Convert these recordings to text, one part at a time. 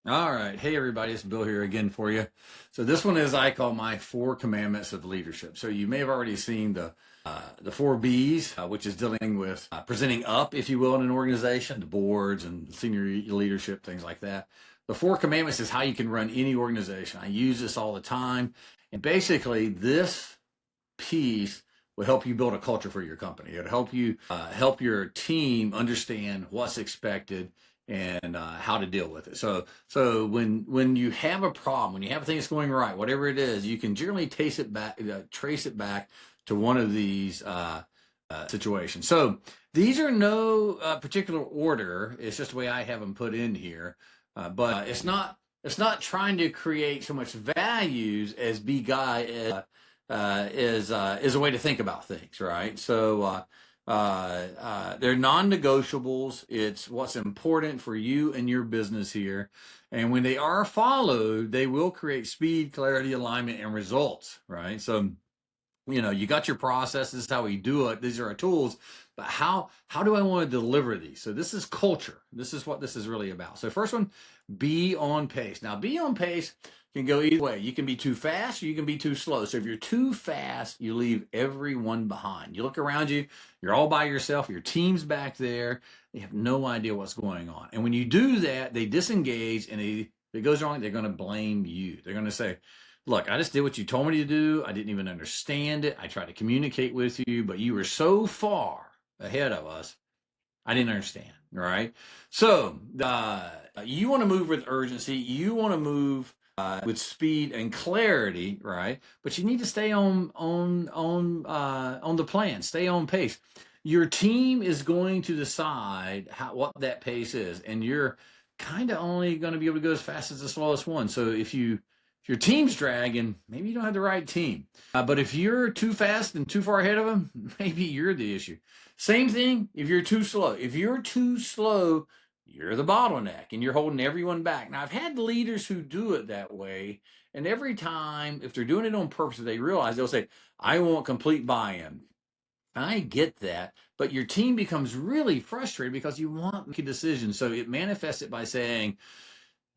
All right. Hey, everybody. It's Bill here again for you. So this one is I call my four commandments of leadership. So you may have already seen the four B's, which is dealing with presenting up, if you will, in an organization, the boards and senior leadership, things like that. The four commandments is how you can run any organization. I use this all the time. And basically, this piece will help you build a culture for your company. It'll help you help your team understand what's expected and how to deal with it. So when you have a problem, when you have things going right, whatever it is, you can generally trace it back to one of these situations. So these are no particular order. It's just the way I have them put in here. But it's not trying to create so much values as be guy is a way to think about things, right? So they're non-negotiables. It's what's important for you and your business here. And when they are followed, they will create speed, clarity, alignment, and results, right? So, you got your process. This is how we do it. These are our tools. But how do I want to deliver these? So this is culture. This is what this is really about. So first one, be on pace. Now, be on pace can go either way. You can be too fast or you can be too slow. So if you're too fast, you leave everyone behind. You look around you, you're all by yourself, your team's back there, they have no idea what's going on. And when you do that, they disengage, and if it goes wrong, they're going to blame you. They're going to say, look, I just did what you told me to do. I didn't even understand it. I tried to communicate with you, but you were so far ahead of us, I didn't understand. Right? So you want to move with urgency. You want to move with speed and clarity, right? But you need to stay on the plan. Stay on pace. Your team is going to decide what that pace is, and you're kind of only going to be able to go as fast as the slowest one. So if your team's dragging, maybe you don't have the right team. But if you're too fast and too far ahead of them, maybe you're the issue. Same thing if you're too slow. If you're too slow, you're the bottleneck and you're holding everyone back. Now, I've had leaders who do it that way. And every time, if they're doing it on purpose, they realize they'll say, I want complete buy-in. I get that, but your team becomes really frustrated because you want to make a decision. So it manifests it by saying,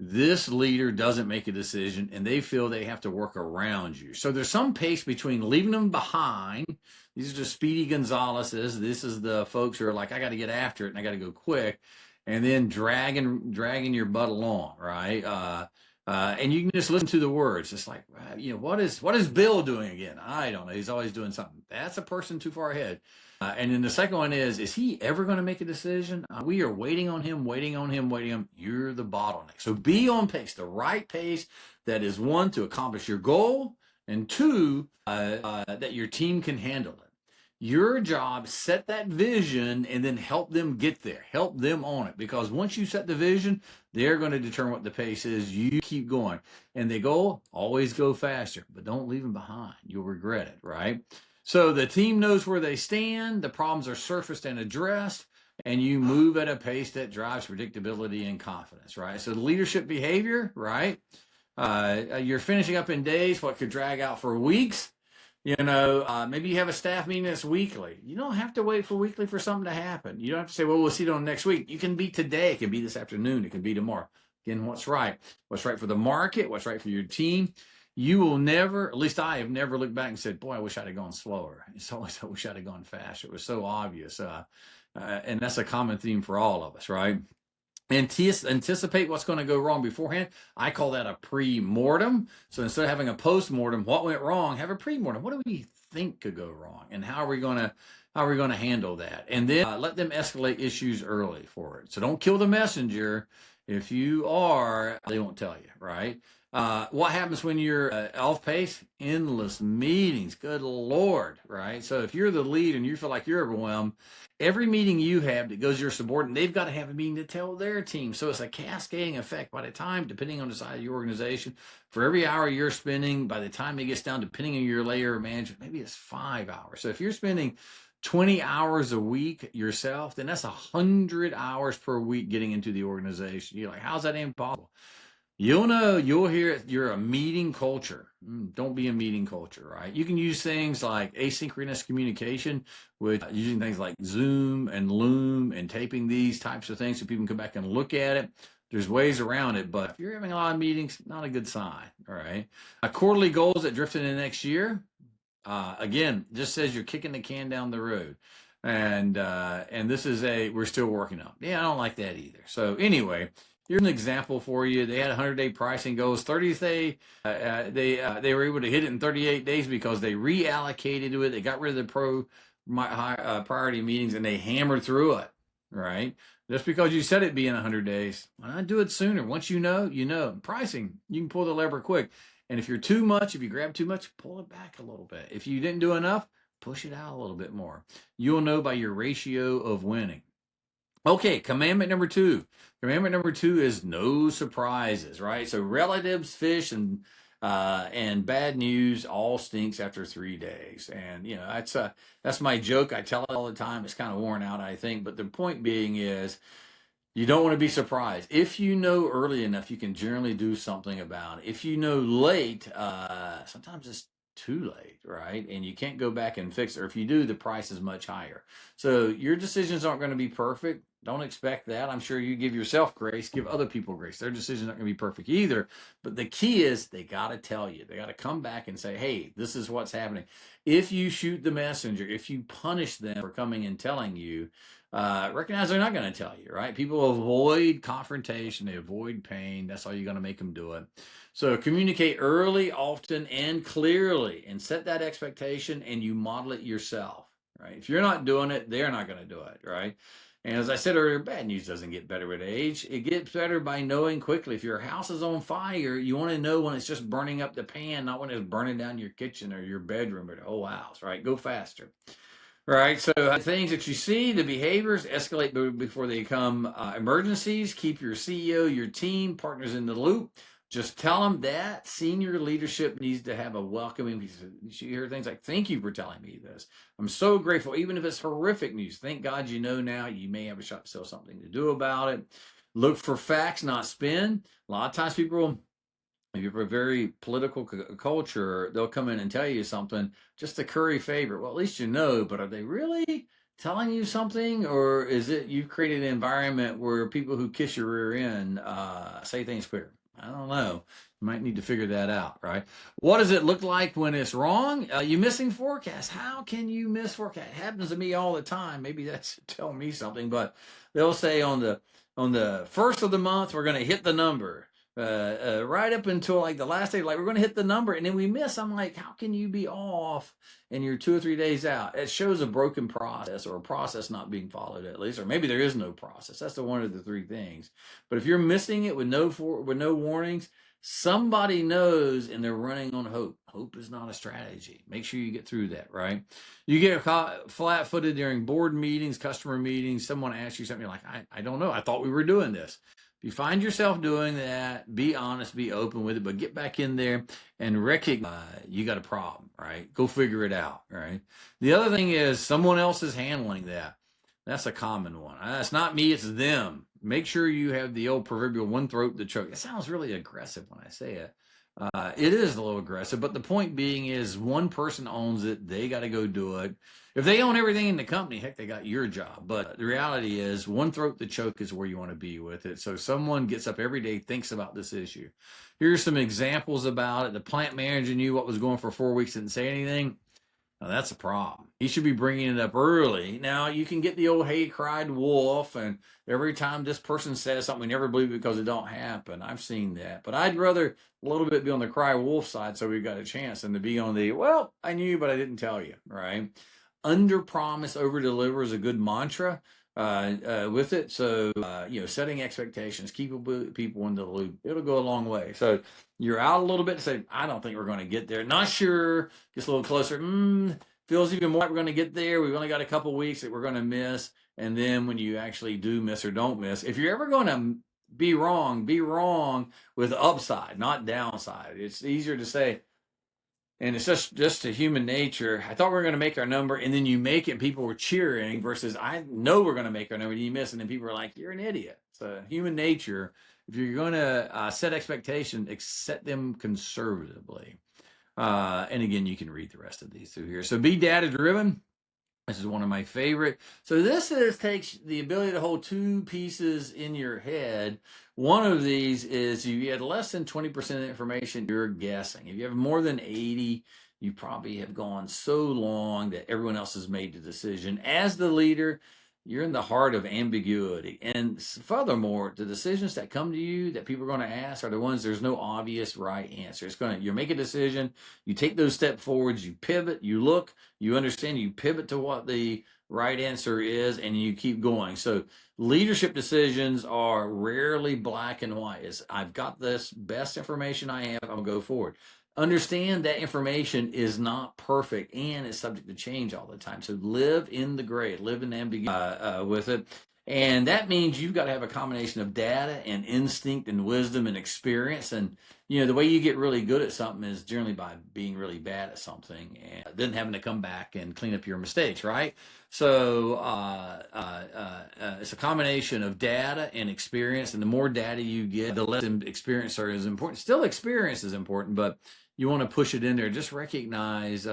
this leader doesn't make a decision and they feel they have to work around you. So there's some pace between leaving them behind. These are the Speedy Gonzaleses. This is the folks who are like, I got to get after it and I got to go quick. And then dragging your butt along, right? And you can just listen to the words. It's like, what is Bill doing again? I don't know. He's always doing something. That's a person too far ahead. And then the second one is he ever going to make a decision? We are waiting on him. You're the bottleneck. So be on pace, the right pace that is, one, to accomplish your goal, and two, that your team can handle it. Your job, set that vision and then help them get there. Help them on it. Because once you set the vision, they're going to determine what the pace is. You keep going. And the goal, always go faster. But don't leave them behind. You'll regret it, right? So the team knows where they stand. The problems are surfaced and addressed. And you move at a pace that drives predictability and confidence, right? So the leadership behavior, right? You're finishing up in days what could drag out for weeks. Maybe you have a staff meeting that's weekly. You don't have to wait for weekly for something to happen. You don't have to say, well, we'll see it on next week. You can be today. It can be this afternoon. It can be tomorrow. Again, what's right? What's right for the market? What's right for your team? You will never, at least I have never looked back and said, boy, I wish I'd have gone slower. It's always, I wish I'd have gone faster. It was so obvious. And that's a common theme for all of us, right? Anticipate what's going to go wrong beforehand. I call that a pre-mortem. So instead of having a post-mortem, what went wrong, have a pre-mortem. What do we think could go wrong, and how are we going to handle that? And then let them escalate issues early for it. So don't kill the messenger. If you are, they won't tell you, right? What happens when you're off pace? Endless meetings. Good Lord, right? So if you're the lead and you feel like you're overwhelmed, every meeting you have that goes to your subordinate, they've got to have a meeting to tell their team. So it's a cascading effect. By the time, depending on the size of your organization, for every hour you're spending, by the time it gets down, depending on your layer of management, maybe it's 5 hours. So if you're spending 20 hours a week yourself, then that's 100 hours per week getting into the organization. You're like, how's that impossible? You'll hear it. You're a meeting culture. Don't be a meeting culture, right? You can use things like asynchronous communication, with using things like Zoom and Loom and taping these types of things so people can come back and look at it. There's ways around it, but if you're having a lot of meetings, not a good sign. All right. Quarterly goals that drift into next year. Again, just says you're kicking the can down the road, and this is we're still working on. Yeah, I don't like that either. So anyway, here's an example for you. They had 100-day pricing goals. 30th day, they were able to hit it in 38 days because they reallocated to it. They got rid of the priority meetings and they hammered through it. Right. Just because you said it'd be in 100 days, why not do it sooner? Once you know, you know. Pricing, you can pull the lever quick. And if you're too much, if you grab too much, pull it back a little bit. If you didn't do enough, push it out a little bit more. You'll know by your ratio of winning. Okay, commandment number 2. Commandment number 2 is no surprises, right? So relatives, fish, and bad news all stinks after 3 days. And you know, that's my joke. I tell it all the time. It's kind of worn out, I think. But the point being is, you don't want to be surprised. If you know early enough, you can generally do something about it. If you know late, sometimes it's too late, right? And you can't go back and fix it. Or if you do, the price is much higher. So your decisions aren't going to be perfect. Don't expect that. I'm sure you give yourself grace, give other people grace. Their decisions aren't going to be perfect either. But the key is they got to tell you. They got to come back and say, hey, this is what's happening. If you shoot the messenger, if you punish them for coming and telling you, recognize they're not going to tell you, right? People avoid confrontation. They avoid pain. That's how you're going to make them do it. So communicate early, often, and clearly, and set that expectation, and you model it yourself, right? If you're not doing it, they're not going to do it, right? And as I said earlier, bad news doesn't get better with age. It gets better by knowing quickly. If your house is on fire, you want to know when it's just burning up the pan, not when it's burning down your kitchen or your bedroom or the whole house, right? Go faster. Right, so things that you see, the behaviors escalate before they become emergencies. Keep your CEO, your team, partners in the loop. Just tell them that senior leadership needs to have a welcoming piece. You hear things like, thank you for telling me this. I'm so grateful, even if it's horrific news. Thank God you know now. You may have a shot to sell something to do about it. Look for facts, not spin. A lot of times people, if you're a very political culture, they'll come in and tell you something just to curry favor. Well, at least you know, but are they really telling you something? Or is it you've created an environment where people who kiss your rear end say things quicker? I don't know. You might need to figure that out, right? What does it look like when it's wrong? You're missing forecast. How can you miss forecast? It happens to me all the time. Maybe that's telling me something, but they'll say on the first of the month, we're going to hit the number. Right up until like the last day, like we're going to hit the number and then we miss. I'm like, how can you be off and you're 2 or 3 days out? It shows a broken process or a process not being followed at least, or maybe there is no process. That's the one of the 3 things. But if you're missing it with no warnings, somebody knows and they're running on hope. Hope is not a strategy. Make sure you get through that, right? You get flat-footed during board meetings, customer meetings. Someone asks you something, you're like, I don't know. I thought we were doing this. If you find yourself doing that, be honest, be open with it, but get back in there and recognize you got a problem, right? Go figure it out, right? The other thing is someone else is handling that. That's a common one. It's not me, it's them. Make sure you have the old proverbial one throat to choke. It sounds really aggressive when I say it. It is a little aggressive, but the point being is one person owns it. They got to go do it. If they own everything in the company, heck, they got your job. But the reality is one throat to choke is where you want to be with it. So someone gets up every day, thinks about this issue. Here's some examples about it. The plant manager knew what was going for 4 weeks, didn't say anything. Now, that's a problem. He should be bringing it up early. Now, you can get the old, hey, cried wolf, and every time this person says something, we never believe it because it don't happen. I've seen that. But I'd rather a little bit be on the cry wolf side so we've got a chance than to be on the, well, I knew, but I didn't tell you, right? Under promise, over deliver is a good mantra with it. So, setting expectations, keep people in the loop. It'll go a long way. So you're out a little bit and say, I don't think we're going to get there. Not sure. Gets a little closer. Feels even more like we're going to get there. We've only got a couple weeks that we're going to miss. And then when you actually do miss or don't miss, if you're ever going to be wrong with upside, not downside. It's easier to say, and it's just a human nature. I thought we were going to make our number, and then you make it, and people were cheering, versus I know we're going to make our number, and you miss, and then people are like, you're an idiot. It's human nature. If you're going to set expectations, set them conservatively. And again, you can read the rest of these through here. So be data-driven. This is one of my favorite. So this takes the ability to hold two pieces in your head. One of these is if you had less than 20% of the information, you're guessing. If you have more than 80, you probably have gone so long that everyone else has made the decision. As the leader, you're in the heart of ambiguity. And furthermore, the decisions that come to you that people are going to ask are the ones there's no obvious right answer. You make a decision, you take those steps forwards, you pivot, you look, you understand, you pivot to what the right answer is, and you keep going. So leadership decisions are rarely black and white. It's, I've got this best information I have, I'll go forward. Understand that information is not perfect and is subject to change all the time. So live in the gray, live in ambiguity with it. And that means you've got to have a combination of data and instinct and wisdom and experience. And, you know, the way you get really good at something is generally by being really bad at something and then having to come back and clean up your mistakes, right? So it's a combination of data and experience. And the more data you get, the less experience is important. Still, experience is important, but you want to push it in there. Just recognize,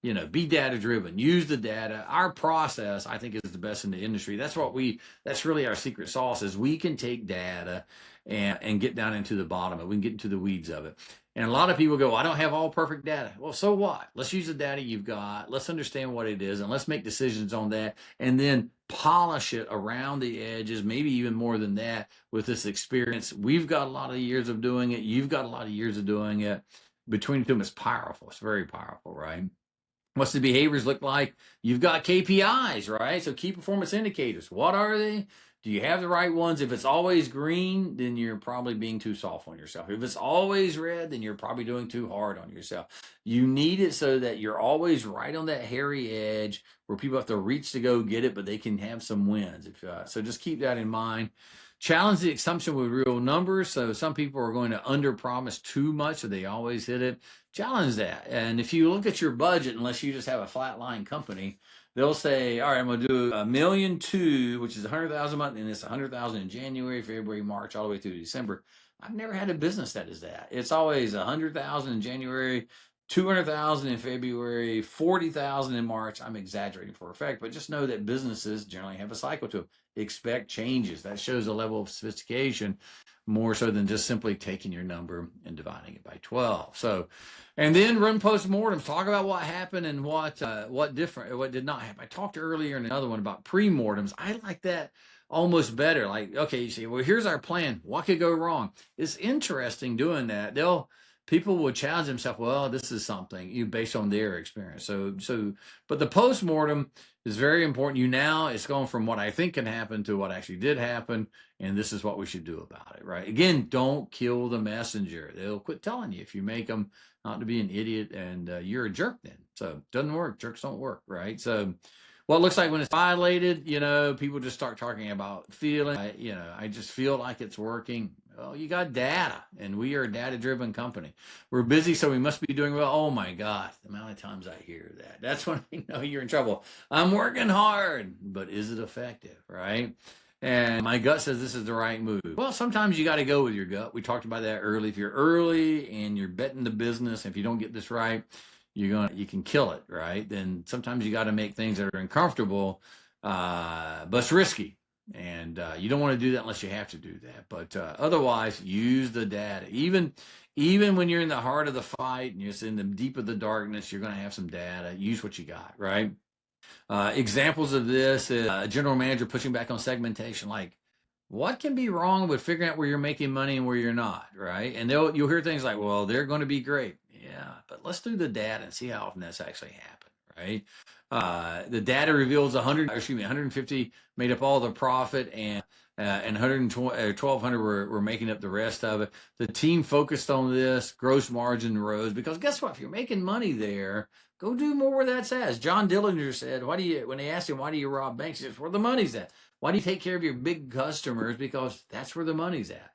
you know, be data driven, use the data. Our process, I think, is the best in the industry. That's really our secret sauce is we can take data and get down into the bottom of it. We can get into the weeds of it. And a lot of people go, I don't have all perfect data. Well, so what? Let's use the data you've got. Let's understand what it is and let's make decisions on that and then polish it around the edges, maybe even more than that with this experience. We've got a lot of years of doing it. You've got a lot of years of doing it. Between the two of them, it's powerful. It's very powerful, right? What's the behaviors look like? You've got KPIs, right? So key performance indicators. What are they? Do you have the right ones? If it's always green, then you're probably being too soft on yourself. If it's always red, then you're probably doing too hard on yourself. You need it so that you're always right on that hairy edge where people have to reach to go get it, but they can have some wins. So just keep that in mind. Challenge the assumption with real numbers. So some people are going to under promise too much, so they always hit it. Challenge that. And if you look at your budget, unless you just have a flatline company, they'll say, all right, I'm going to do $1.2 million, which is 100,000 a month, and it's 100,000 in January, February, March, all the way through December. I've never had a business that is that. It's always 100,000 in January, 200,000 in February, 40,000 in March. I'm exaggerating for effect, but just know that businesses generally have a cycle to them. Expect changes. That shows a level of sophistication more so than just simply taking your number and dividing it by 12. So, and then run postmortems. Talk about what happened and what did not happen. I talked earlier in another one about premortems. I like that almost better. Like, okay, you say, well, here's our plan. What could go wrong? It's interesting doing that. People will challenge themselves. Well, this is something based on their experience. But the postmortem is very important. It's going from what I think can happen to what actually did happen, and this is what we should do about it, right? Again, don't kill the messenger. They'll quit telling you if you make them not to be an idiot, and you're a jerk then. So it doesn't work. Jerks don't work, right? So what it looks like when it's violated, people just start talking about feeling, I just feel like it's working. Well, you got data, and we are a data-driven company. We're busy, so we must be doing well. Oh, my God, the amount of times I hear that. That's when I know you're in trouble. I'm working hard, but is it effective, right? And my gut says this is the right move. Well, sometimes you got to go with your gut. We talked about that early. If you're early and you're betting the business, if you don't get this right, you can kill it, right? Then sometimes you got to make things that are uncomfortable, but it's risky. And you don't want to do that unless you have to do that. But otherwise, use the data. Even when you're in the heart of the fight and you're in the deep of the darkness, you're going to have some data. Use what you got, right? Examples of this is a general manager pushing back on segmentation. Like, what can be wrong with figuring out where you're making money and where you're not, right? And you'll hear things like, well, they're going to be great. Yeah, but let's do the data and see how often that's actually happened, right? The data reveals 150 made up all the profit, and 1,200 were making up the rest of it. The team focused on this. Gross margin rose because guess what? If you're making money there, go do more where that's at. As John Dillinger said, when they asked him, why do you rob banks? He says, where the money's at. Why do you take care of your big customers? Because that's where the money's at.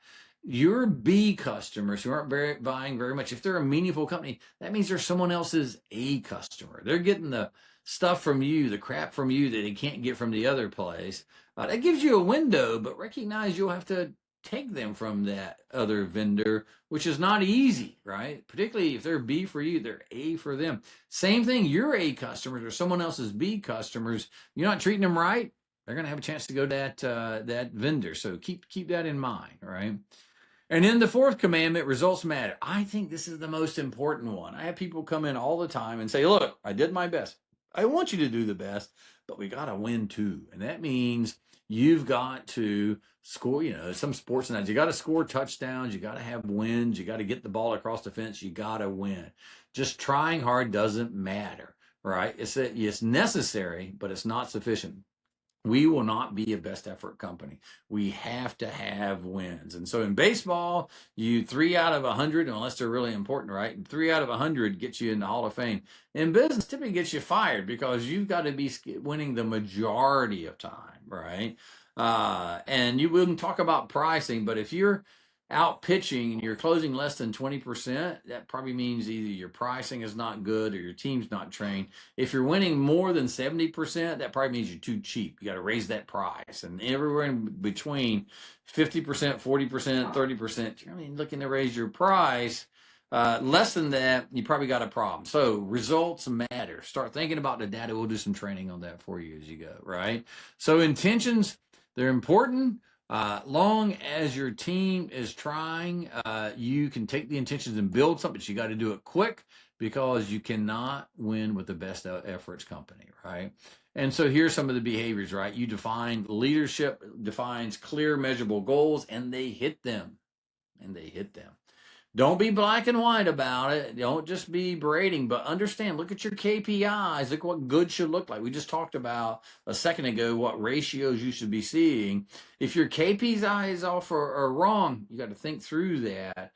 Your B customers who aren't buying very much, if they're a meaningful company, that means they're someone else's A customer. They're getting the stuff from you, the crap from you that they can't get from the other place. That gives you a window, but recognize you'll have to take them from that other vendor, which is not easy, right? Particularly if they're B for you, they're A for them. Same thing, your A customers or someone else's B customers, you're not treating them right, they're going to have a chance to go to that vendor. So keep that in mind, right? And then the fourth commandment, results matter. I think this is the most important one. I have people come in all the time and say, look, I did my best. I want you to do the best, but we got to win too. And that means you've got to score, some sports nights, you got to score touchdowns. You got to have wins. You got to get the ball across the fence. You got to win. Just trying hard doesn't matter, right? It's necessary, but it's not sufficient. We will not be a best effort company. We have to have wins. And so in baseball, you 3 out of 100, unless they're really important, right? 3 out of 100 gets you in the Hall of Fame. In business, typically gets you fired because you've got to be winning the majority of time, right? And you wouldn't talk about pricing, but if you're out pitching and you're closing less than 20%, that probably means either your pricing is not good or your team's not trained. If you're winning more than 70%, that probably means you're too cheap. You got to raise that price. And everywhere in between 50%, 40%, 30%, you're looking to raise your price. Less than that, you probably got a problem. So results matter. Start thinking about the data. We'll do some training on that for you as you go, right? So intentions, they're important. Long as your team is trying, you can take the intentions and build something, but you got to do it quick because you cannot win with the best efforts company, right? And so here's some of the behaviors, right? You define leadership defines clear, measurable goals, and they hit them. Don't be black and white about it. Don't just be berating, but understand, look at your KPIs. Look what good should look like. We just talked about a second ago what ratios you should be seeing. If your KPIs are wrong, you got to think through that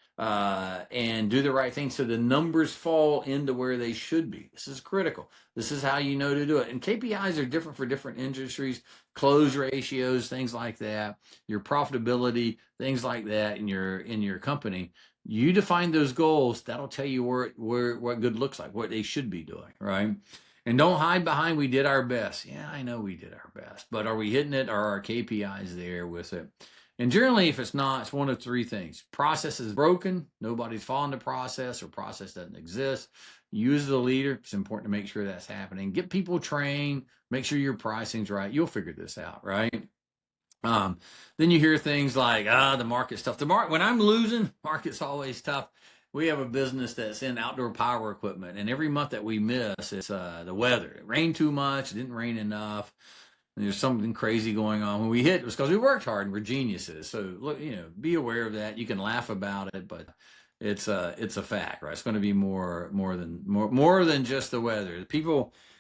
and do the right thing so the numbers fall into where they should be. This is critical. This is how you know to do it. And KPIs are different for different industries, close ratios, things like that, your profitability, things like that in your company. You define those goals. That'll tell you what good looks like, what they should be doing, right? And don't hide behind, we did our best. Yeah, I know we did our best, but are we hitting it? Are our KPIs there with it? And generally, if it's not, it's one of three things. Process is broken. Nobody's following the process or process doesn't exist. You as the leader, it's important to make sure that's happening. Get people trained. Make sure your pricing's right. You'll figure this out, right? Then you hear things like, the market's tough. When I'm losing, market's always tough. We have a business that's in outdoor power equipment, and every month that we miss, it's the weather. It rained too much, it didn't rain enough. There's something crazy going on. When we hit, it was because we worked hard and we're geniuses. So look, be aware of that. You can laugh about it, but it's a fact, right? It's going to be more than just the weather.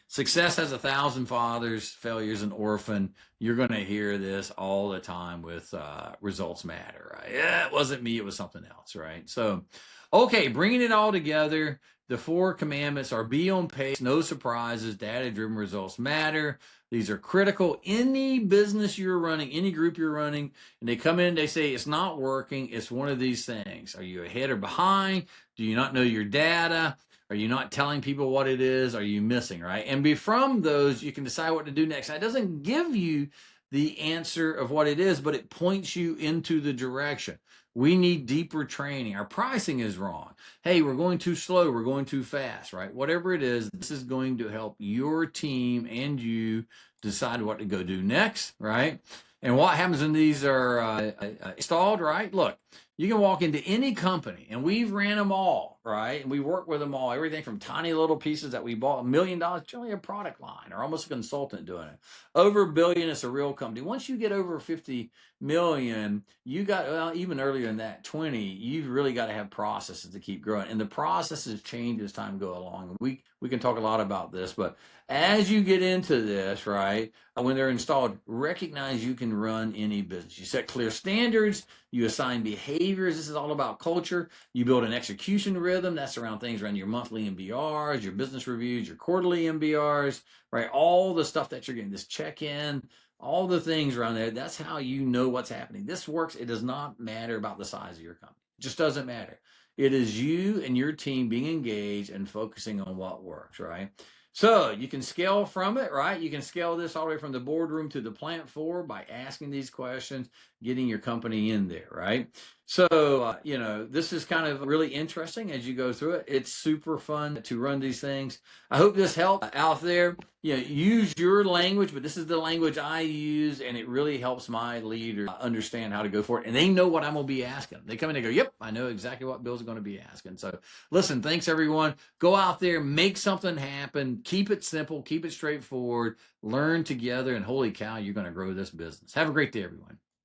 Success has 1,000 fathers, failure's an orphan. You're going to hear this all the time with results matter, right? Yeah, it wasn't me, it was something else, right? So, okay, bringing it all together, the 4 commandments are be on pace, no surprises, data-driven results matter. These are critical. Any business you're running, any group you're running, and they come in, they say it's not working, it's one of these things. Are you ahead or behind? Do you not know your data? Are you not telling people what it is? Are you missing, right? And from those, you can decide what to do next. Now, it doesn't give you the answer of what it is, but it points you into the direction. We need deeper training. Our pricing is wrong. Hey, we're going too slow. We're going too fast, right? Whatever it is, this is going to help your team and you decide what to go do next, right? And what happens when these are installed, right? Look, you can walk into any company, and we've ran them all, right? And we work with them all. Everything from tiny little pieces that we bought, $1 million, generally a product line, or almost a consultant doing it. Over $1 billion, it's a real company. Once you get over 50 million, you got, even earlier than that, 20, you've really got to have processes to keep growing. And the processes change as time go along. We can talk a lot about this, but as you get into this, right, when they're installed, recognize you can run any business. You set clear standards, you assign behaviors. This is all about culture. You build an execution rhythm. That's around things around your monthly MBRs, your business reviews, your quarterly MBRs, right? All the stuff that you're getting, this check-in, all the things around there. That's how you know what's happening. This works. It does not matter about the size of your company. It just doesn't matter. It is you and your team being engaged and focusing on what works, right? So you can scale from it, right? You can scale this all the way from the boardroom to the plant floor by asking these questions. getting your company in there, right? So, this is kind of really interesting as you go through it. It's super fun to run these things. I hope this helps out there. Use your language, but this is the language I use, and it really helps my leaders understand how to go for it. And they know what I'm going to be asking. They come in and go, yep, I know exactly what Bill's going to be asking. So listen, thanks everyone. Go out there, make something happen. Keep it simple, keep it straightforward, learn together, and holy cow, you're going to grow this business. Have a great day, everyone.